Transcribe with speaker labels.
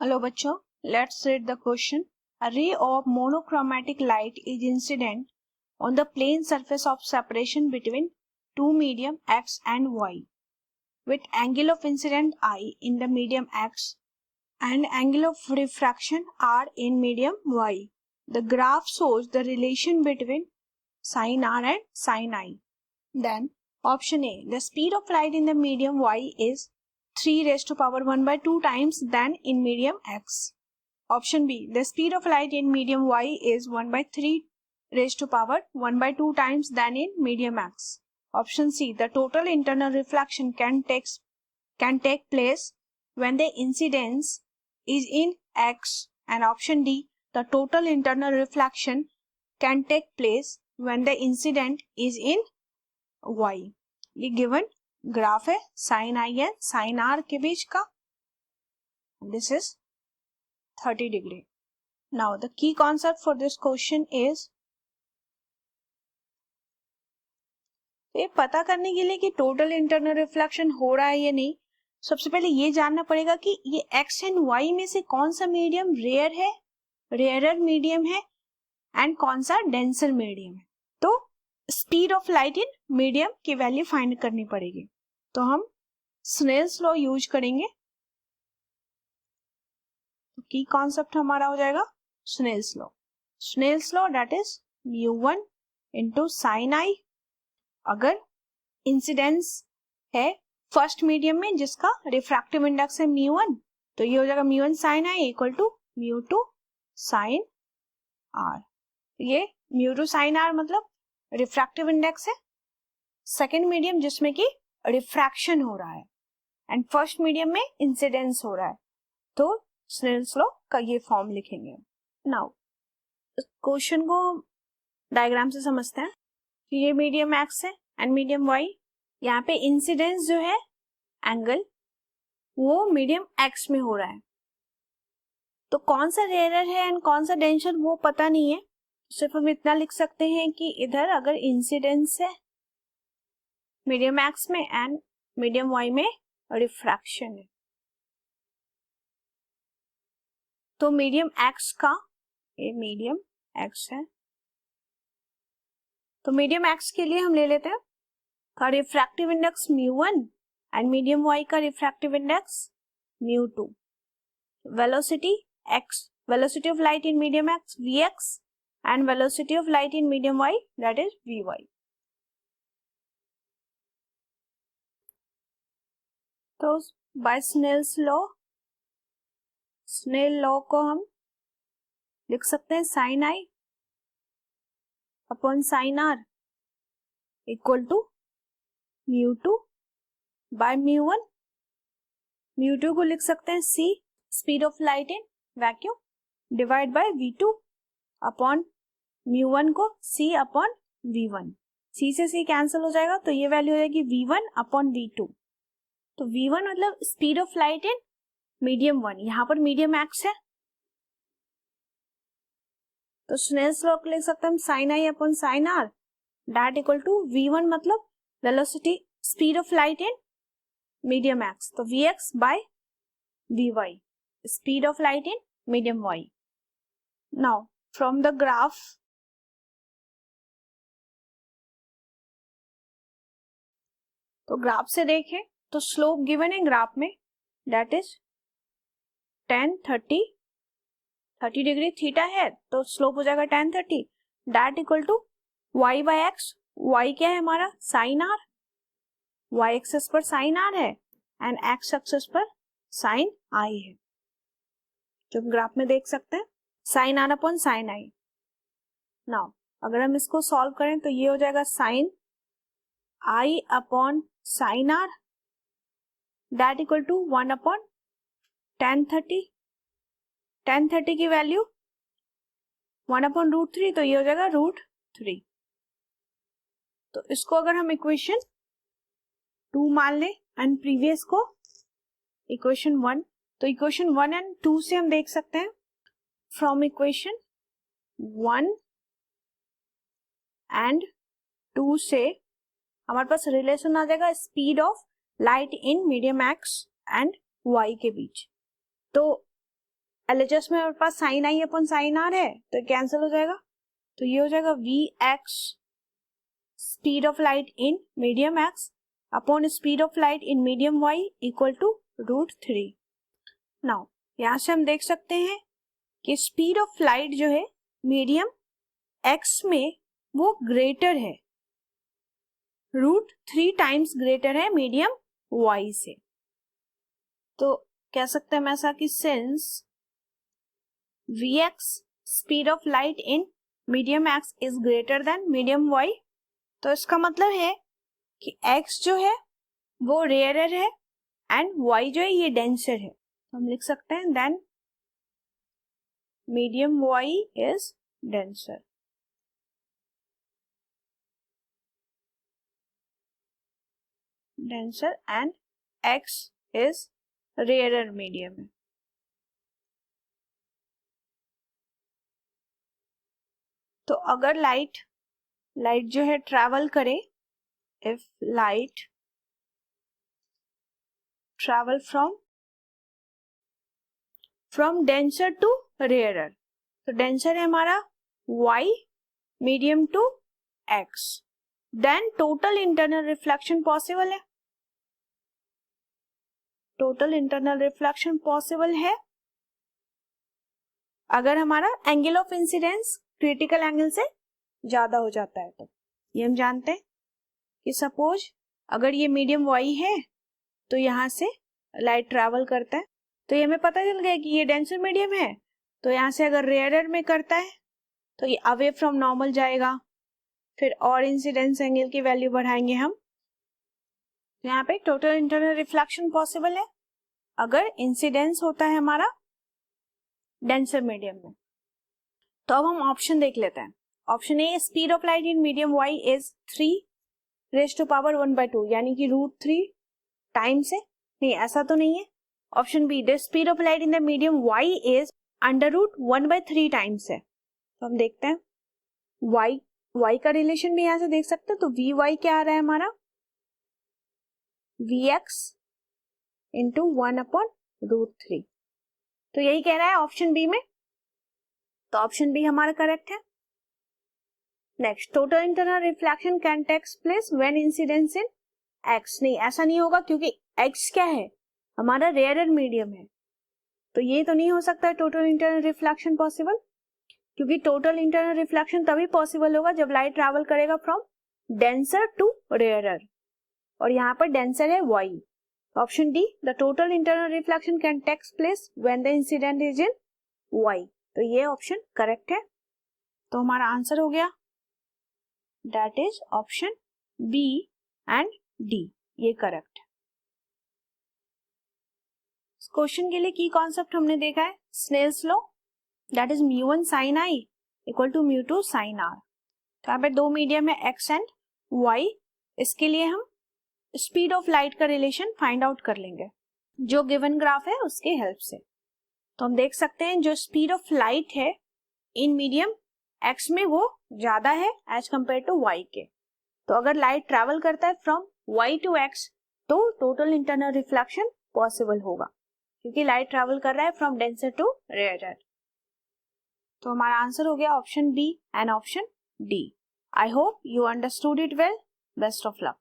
Speaker 1: Hello बच्चों, let's read the question. A ray of monochromatic light is incident on the plane surface of separation between two medium x and y with angle of incident I in the medium x and angle of refraction r in medium y. The graph shows the relation between sin r and sin I. Then option A, the speed of light in the medium y is 3 raised to power 1 by 2 times than in medium x. Option B, the speed of light in medium y is 1 by 3 raised to power 1 by 2 times than in medium x. Option C, the total internal reflection can take place when the incidence is in x. And option D, the total internal reflection can take place when the incident is in y. ये given graph है sine i and sine r के बीच का. This is 30 degree. Now the key concept for this question is, ये पता करने के लिए कि टोटल इंटरनल रिफ्लेक्शन हो रहा है या नहीं, सबसे पहले ये जानना पड़ेगा कि ये एक्स एंड वाई में से कौन सा मीडियम रेयर है, रेयरर मीडियम है, एंड कौन सा डेंसर मीडियम है. तो speed of light in medium की वैल्यू फाइंड करनी पड़ेगी. तो हम स्नेल्स लॉ यूज करेंगे. तो की कॉन्सेप्ट हमारा हो जाएगा Snell's law. Snell's law that is μ1 into sine i. अगर इंसिडेंस है फर्स्ट मीडियम में जिसका रिफ्रैक्टिव इंडेक्स है μ1, तो ये हो जाएगा μ1 sine i equal to μ2 sine r. ये μ2 साइन आर मतलब रिफ्रैक्टिव इंडेक्स है सेकेंड मीडियम जिसमें कि रिफ्रैक्शन हो रहा है, एंड फर्स्ट मीडियम में इंसिडेंस हो रहा है. तो स्नेल्स लॉ का ये फॉर्म लिखेंगे. नाउ क्वेश्चन को डायग्राम से समझते हैं कि ये मीडियम एक्स है एंड मीडियम वाई. यहाँ पे इंसिडेंस जो है एंगल वो मीडियम एक्स में हो रहा है. तो कौन सा रेयरर है एंड कौन सा डेंसर वो पता नहीं है. सिर्फ हम इतना लिख सकते हैं कि इधर अगर इंसिडेंस है मीडियम एक्स में एंड मीडियम वाई में रिफ्रैक्शन है, तो मीडियम एक्स का, ये मीडियम एक्स है, तो मीडियम एक्स के लिए हम ले लेते हैं का refractive index μ1 and medium y का refractive index μ2. Velocity x, velocity of light in medium x vx and velocity of light in medium y that is vy. तो बाय स्नेल्स लॉ को हम लिख सकते हैं sine i upon sine r equal to μ2 by μ1. μ2 को लिख सकते हैं c, speed of light in vacuum, divide by v2 upon μ1 को c अपॉन v1. c से c कैंसिल हो जाएगा तो ये वैल्यू हो जाएगी v1 अपॉन v2. तो v1 मतलब speed of light in medium 1, यहाँ पर मीडियम एक्स है, तो स्नेल्स लॉ लिख सकते हैं sine i upon sine r that equal to v1 मतलब velocity speed of light in medium x, तो vx by vy, speed of light in medium y. Now from the graph, तो graph से देखें तो slope given है graph में that is 10 30 degree theta है, तो स्लोप हो जाएगा 10 30 that equal to y by x. y क्या है हमारा साइन आर, y एक्सिस पर साइन आर है एंड x एक्सिस पर साइन आई है, जो ग्राफ में देख सकते हैं sine r upon sine i. Now अगर हम इसको सॉल्व करें तो ये हो जाएगा sine i upon sine r that equal to 1 upon 1030. 1030 की वैल्यू 1 अपॉन √3, तो ये हो जाएगा √3. तो इसको अगर हम इक्वेशन 2 मान लें एंड प्रीवियस को इक्वेशन 1, तो इक्वेशन 1 एंड 2 से हम देख सकते हैं फ्रॉम इक्वेशन 1 एंड 2 से हमारे पास रिलेशन आ जाएगा speed of light in medium x and y के बीच. तो LHS में हमारे पास sine i upon sine r है तो कैंसिल हो जाएगा, तो ये हो जाएगा Vx speed of light in medium x upon speed of light in medium y equal to √3। Now यहां से हम देख सकते हैं कि स्पीड ऑफ लाइट जो है मीडियम x में वो ग्रेटर है, √3 टाइम्स ग्रेटर है मीडियम y से। तो कह सकते हैं ऐसा कि since Vx speed of light in medium x is greater than medium y, तो इसका मतलब है कि x जो है वो रेयरर है एंड y जो है ये डेंसर है। तो हम लिख सकते हैं then medium y is denser. Denser and x is rarer medium है। तो अगर लाइट जो है ट्रैवल करे, if light travel from denser to rarer, तो डेंसर है हमारा y, medium to x, then total internal reflection possible है। टोटल इंटरनल रिफ्लेक्शन पॉसिबल है अगर हमारा angle of incidence critical angle से ज्यादा हो जाता है। तो ये हम जानते हैं कि सपोज अगर ये मीडियम y है तो यहाँ से लाइट ट्रैवल करता है, तो ये हमें पता चल गया कि ये डेंसर मीडियम है, तो यहाँ से अगर रेयरर में करता है तो ये अवे फ्रॉम नॉर्मल जाएगा, फिर और इंसिडेंस एंगल की वैल्यू बढ़ाएंगे हम। तो यहाँ पे टोटल इंटरनल रिफ्लेक्शन पॉसिबल है अगर इंसिडेंस होता है हमारा डेंसर मीडियम में। तो अब हम ऑप्शन देख लेते हैं। Option A, speed of light in medium y is 3⁻⁴ यानी कि √3 टाइम्स है। नहीं, ऐसा तो नहीं है। Option B, the speed of light in the medium y is √1/3 times है। तो हम देखते हैं y का रिलेशन भी यहां से देख सकते हैं। तो vy क्या आ रहा है हमारा, vx इंटू 1/√3। तो यही कह रहा है ऑप्शन बी में, तो ऑप्शन बी हमारा करेक्ट है। Next, total internal reflection can takes place when incidence in x। नहीं, ऐसा नहीं होगा क्योंकि x क्या है हमारा रेयरर मीडियम है, तो ये तो नहीं हो सकता टोटल इंटरनल रिफ्लेक्शन पॉसिबल, क्योंकि टोटल इंटरनल रिफ्लेक्शन तभी पॉसिबल होगा जब लाइट ट्रैवल करेगा फ्रॉम डेंसर टू रेयरर, और यहाँ पर डेंसर है y। Option D, the total internal reflection can takes place when the incident is in y। तो ये ऑप्शन करेक्ट है। तो हमारा आंसर हो गया that is option B and D, ये करेक्ट है। क्वेश्चन के लिए की कॉन्सेप्ट हमने देखा है Snell's law, that is μ1 sin i equal to μ2 sin r। तो यहाँ पे दो मीडियम है x एंड y, इसके लिए हम स्पीड ऑफ लाइट का रिलेशन फाइंड आउट कर लेंगे जो गिवन ग्राफ है उसके हेल्प से। तो हम देख सकते हैं जो स्पीड ऑफ लाइट है इन मीडियम x में वो ज्यादा है एज कंपेयर टू y के। तो अगर लाइट ट्रैवल करता है फ्रॉम y टू x तो टोटल इंटरनल रिफ्लेक्शन पॉसिबल होगा, क्योंकि लाइट ट्रैवल कर रहा है फ्रॉम डेंसर टू रेयरर। तो हमारा आंसर हो गया option B and option D. I hope you understood it well. Best of luck.